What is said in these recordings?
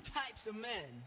types of men.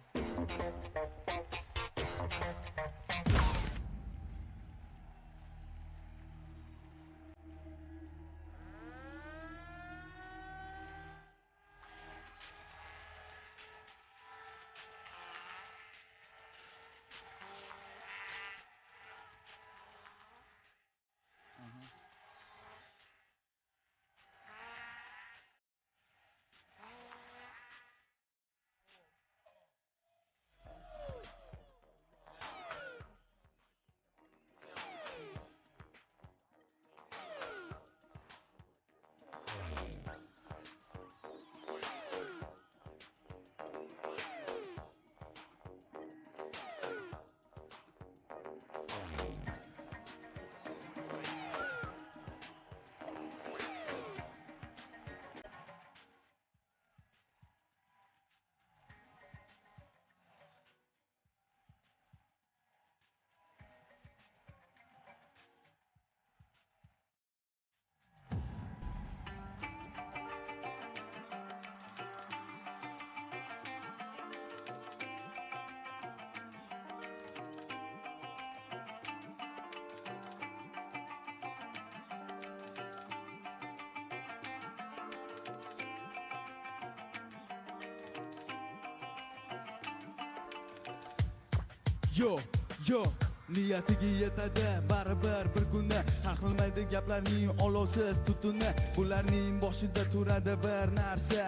Yo niyatiga yetadi baribir bir kunda hal qilmaydi gaplarning olovsiz tutuni bularning boshida turadi bir narsa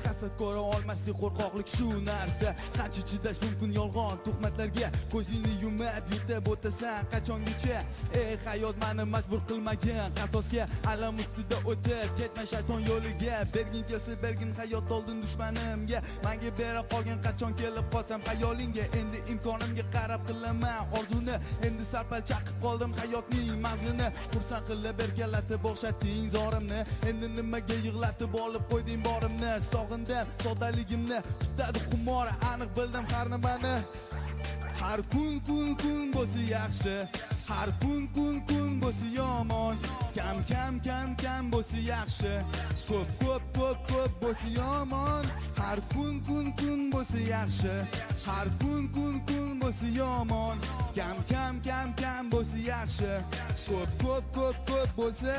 hasad ko'ra olmaslik qo'rqoqlik shu narsa qancha chidash mumkin yolg'on tuhmatlarga ko'zingni yumib yutib o'tasan qachongacha ey hayot meni majbur qilmagin qasosga alam ustida o'tib ketma shayton yo'liga bergin kelsa bergin hayot oldin dushmanimga menga bera qolgin qachon kelib qolsam xayolingga endi imkonimga qarab qilaman orzuni endi sarpal chaqib qoldim hayotning mag'zini xursand qilib erkalatib o'xshatding zorimni endi nimaga yig'latib olib qo'yding borimni sog'indim soddaligimni tutadi xumor aniq bildim har nimani har kun bo'lsa yaxshi har kun bo'lsa yomon kam bo'lsa yaxshi ko'p bo'lsa yomon har kun bo'lsa yaxshi har kun bo'lsa yomon kam bo'lsa yaxshi ko'p bo'lsa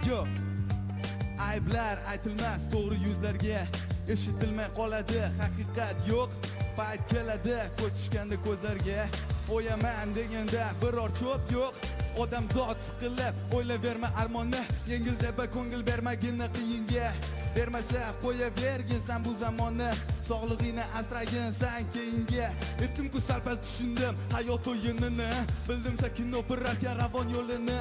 yo ayblar aytilmas to'g'ri yuzlarga eshitilmay qoladi haqiqat yo'q payt keladi ko'z tushganda ko'zlarga o'yaman deganda biror cho'p yo'q odam zot siqilib o'ylayverma armonni yengil deb ko'ngil bermagin qiyinga bermasa qo'yavergin san bu zamonni sog'lig'ingni asragin san keyinga erkim-ku salpal tushundim hayot o'yinini bildim sakin o'pirarkan ravon yo'lini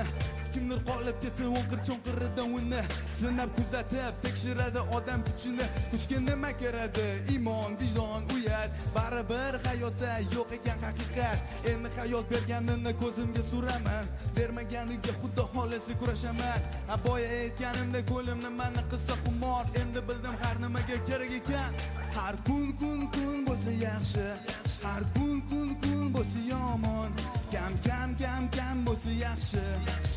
kimdir qolib ketsa o'nqir-cho'nqiridan uni sinab kuzatib tekshiradi odam kuchini kuchga nima keradi iymon vijdon uyat baribir hayotda yo'q ekan haqiqat endi hayot berganini ko'zimga suraman bermaganiga xudo xohlasa kurashaman boya aytganimda ko'limni mani qilsa xumor endi bildim har nimaga kerak ekan har kun bo'lsa yaxshi har kun bo'lsa yomon kam bo'lsa yaxshi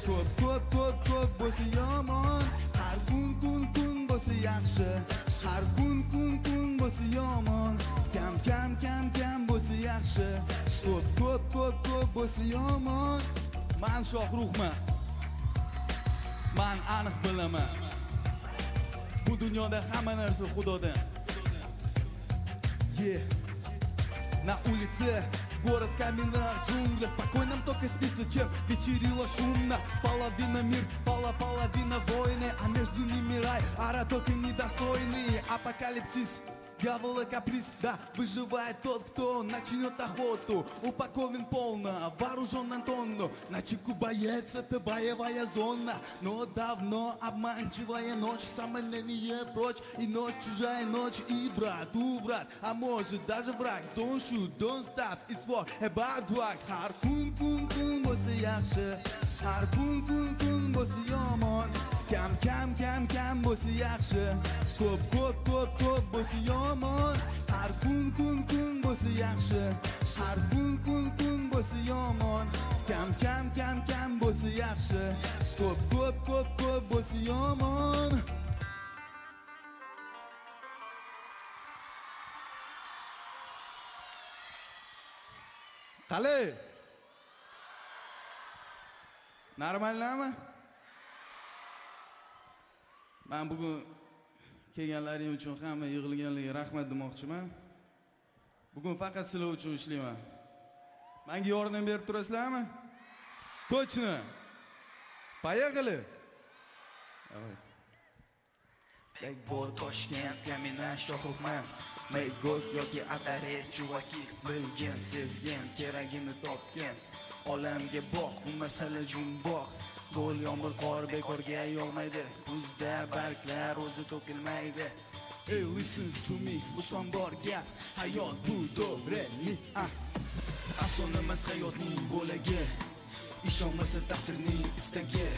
ko'p bo'lsa yomon har kun bo'lsa yaxshi har kun bo'lsa yomon kam bo'lsa yaxshi ko'p bo'lsa yomon man Shohruxman man aniq bilaman bu dunyoda hamma narsa Xudodan на улице город каменных джунглей спокойным только снится чем вечерило шумно половина мир половина войны а между ними рай ара только недостойный апокалипсис дьявол и каприз, да, выживает тот, кто начнет охоту. Упакован полно, вооружен на тонну. На чеку боец, это боевая зона. Но давно обманчивая ночь, сомнение прочь. И ночь чужая ночь, и брат, а может даже враг. Don't shoot, don't stop, it's war about drug. Har kun bo'lsa yaxshi, har kun bo'lsa yomon. Kam bo'lsa yaxshi, ko'p bo'lsa yomon. Har kun bo'lsa yaxshi, har kun bo'lsa yomon. Kam bo'lsa yaxshi, ko'p bo'lsa yomon. Qale? Normalmi? Men bugun kelganlaring uchun hamma yig'ilganlarga rahmat demoqchiman. Bugun faqat sizlar uchun ishlayman. Menga yordam berib turasizlarmi? Точно. Поехали. Давай. Bek bol Toshkent, Kamina, Shohruxman. Meygok yoki Atares, chuvaki, bilgin, sezgin, keragini topgan. Olamga boq, bu masala jumboq. Do'l yomg'ir qor bekorga yog'maydi. Kuzda barglar o'zi to'kilmaydi. Hey, listen to me, bu son bor gap. Hayot bu do'reli. Ason emas hayotning bo'lagi. Ishonmasa taqdirning istagi.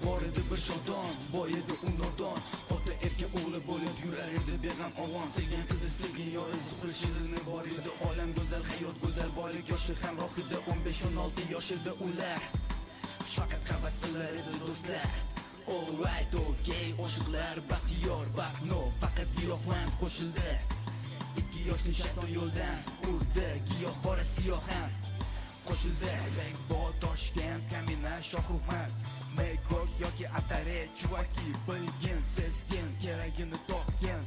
Bor edi bir shodon, boy edi u nodon. Ota erka o'g'li bo'lib yurar edi beg'am ovon. Sevgan qizi sevgan yori zuhri shirini bor edi. Olam go'zal, hayot go'zal, boylik yoshlik hamroh edi. 15-16 yosh edi ular. Faqat havas qilar edi do'stlar. Alright, okay, oshiqlar baxtiyor, baxtno, faqat giyohvand qo'shildi. 2 yoshli shayton yo'ldan urdi, giyoh bora siyohan qo'shildi. Bol Toshkent, Kamina, Shohruxman. Meygok yoki Atares, chuvaki, bilgin, sezgin, keragini topgin.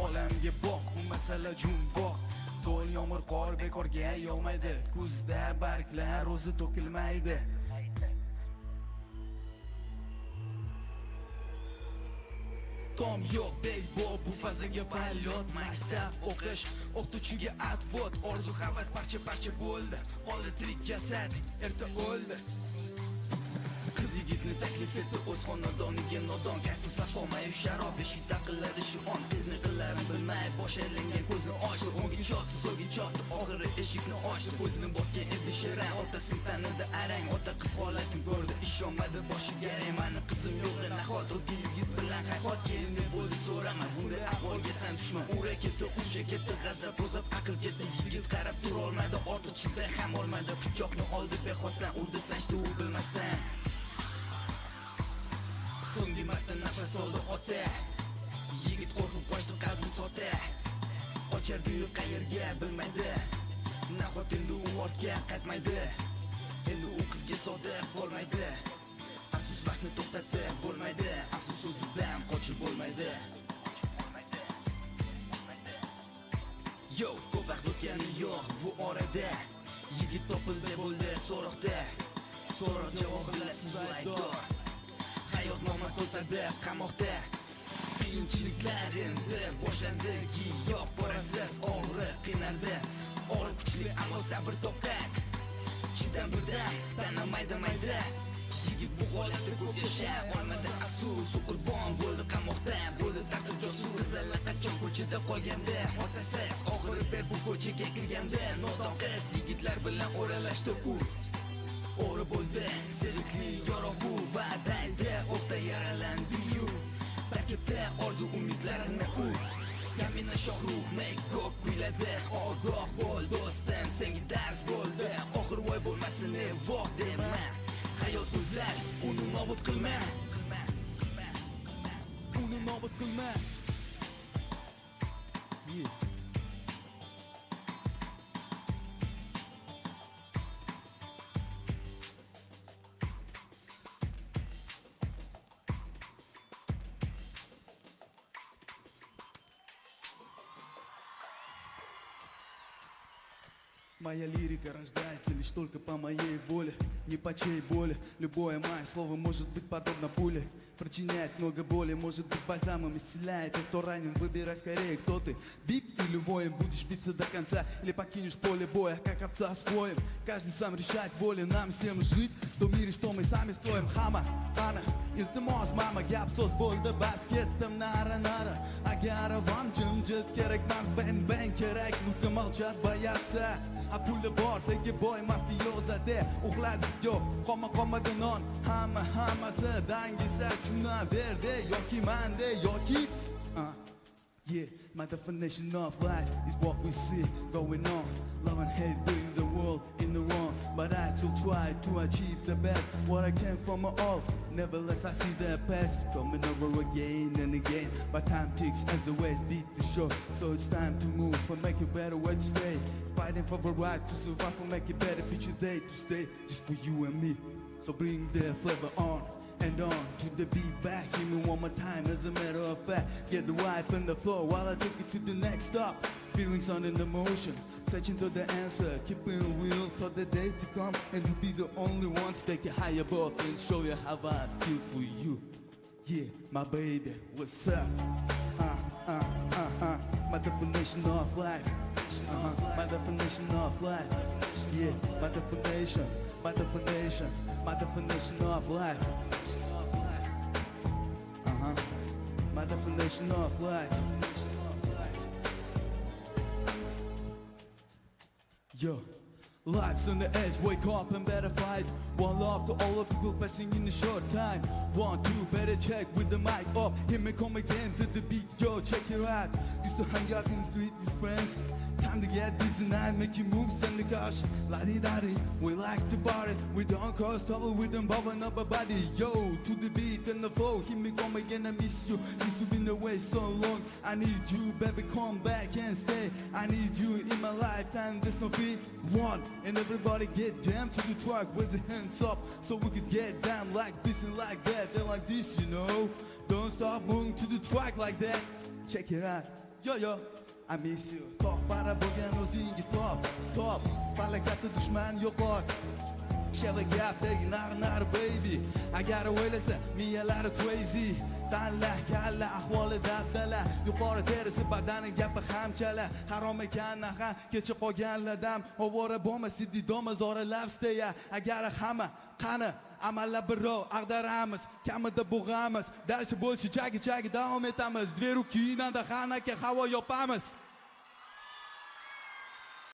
Olamga boq, bu masala jumboq. Do'l yomg'ir qor bekorga yog'maydi. Kuzda barglar o'zi to'kilmaydi. Tom yo'q, beybob, bu fazaga palyot. Maktab o'qish, o'qituvchiga advot. Orzu havas parcha-parcha bo'ldi. Qoldi tirik jasad, erta o'ldi. Qiz yigitni taklif etdi o'z xonadoniga nodon. Kayfu safo mayu sharob eshikda qiladi shu on. Qizni qillarini bilmay bosh aylangan ko'zni ochdi. O'ngin chotdi, so'lgin chotdi, oxiri eshikni ochdi. O'zini bosgan edi shirin, otasini tanidi arang. Ota qiz holatini ko'rdi, ishonmadi boshiga. Mani qizim yo'q, nahot o'zga yigit bilan hayot keldi bo'ldi so'rama. Bunday ahvolga sen tushma. Ura ketdi, o'sha ketdi, g'azab o'zab aql ketdi. Yigit qarab tura olmadi, ortiq chiday ham olmadi. Pichoqni oldi bexosdan, urdi sanchdi u bilmasdan. So'nggi marta nafas oldi ota. Yigit qo'rqib qochdi, qalbi sota. Qochardi-yu qayerga bilmaydi. Nahot endi u ortga qaytmaydi. Endi u qizga sodiq bo'lmaydi. Afsus vaqtni to'xtatdi bo'lmaydi. Afsus o'zidan qochib bo'lmaydi. Yo, ko'p vaqt o'tgani yo'q bu orada. Yigit topildi bo'ldi so'roqda. So'roq javob bilasiz aybdor. Hayot nomad o'tadi qamoqda. Qiyinchiliklar endi boshlandi. Giyoh borasiz og'riq qiynardi. Og'riq kuchli ammo sabr toqat. Chidam birdan tanamaydi mayda. Yigit bu holatda ko'p yasha olmadi. Afsus u qurbon bo'ldi qamoqda. Bo'ldi taqdir josus. Qizlar qachon ko'chada qolganda. Otasiz oxiri ber bu ko'chaga kirganda. Nodon qiz yigitlar bilan o'ralashdi u. O'ri bo'ldi, zerikli yorug'u va'daydi, o'qda yaralandi-yu. Paketda orzu umidlarini u. Kamina Shohrux Meygok kuyladi, ogoh bo'l do'stim, senga dars bo'ldi. Oxir voy bo'lmasin voh dema. Hayot go'zal, uni nobud qilma. Uni nobud qilma. Моя лирика рождается лишь только по моей воле, не по чьей боли. Любое мое слово может быть подобно пуле, причиняет много боли, может быть бальзамом исцеляет. И кто ранен, выбирай скорее, кто ты, бип или воин. Будешь биться до конца или покинешь поле боя, как овца с воем. Каждый сам решает волю, нам всем жить в том мире, что мы сами строим. Хама, хана, iltimos mama gap so'z bo'ldi bas ketdim nara agar avam jimjit kerakmas bang kerak mukammal chat bayatsa puli bor tegi boy mafiyozada uxladi yo'q qomadi non hammasi dangisa tushunaverde yoki manda yoki yeah, my definition of life is what we see going on. Love and hate bring the world in the wrong, but I still try to achieve the best. What I came from all, nevertheless I see the past coming over again and again. But time ticks as the waves beat the show, so it's time to move and make a better way to stay. Fight fighting for the right to survive and make it better future day to stay just for you and me. So bring the flavor on and on to the beat back. Hear me one more time as a matter of fact. Get the vibe on the floor while I take it to the next stop. Feelings on in the motion, searching for the answer. Keeping real for the day to come and to be the only one to take it higher above and show you how I feel for you. Yeah, my baby, what's up? My definition of life. My definition of life. Yeah, my definition, my definition, my definition of life. My definition of life. Yo, life's on the edge, wake up and better fight. One love to all the people passing in a short time. 1, 2, better check with the mic up. Hear me come again to the beat, yo, check it out. Used to hang out in the street with friends. Time to get busy now, make you move, send the gosh. La-di-da-di, we like to party. We don't cause trouble, we don't bother nobody. Yo, to the beat and the flow, hear me come again, I miss you. Since you've been away so long, I need you, baby, come back and stay. I need you in my lifetime, there's no beat. One, and everybody get down to the track, raise your hands up, so we could get down like this and like that. They're like this, you know. Don't stop moving to the track like that. Check it out, yo yo. I miss you. Top para bo'lgan o'zingga top falakatda dushman yo'qot. Sheva gapdagi nar baby. Agar o'ylasa miyalari crazy. Tanla kalla ahvoli dabdala. Yuqori terisi badani gapi ham chala. Harom ekan naha kecha qolganlardan ovora bo'lma siddi domazora lavsteya. Agar hamma qani amalla birov ag'daramiz, kamida bo'g'amiz. Dalshi bo'lsa chagi davom etamiz. Dveru kiyinada xanaka havo yopamiz.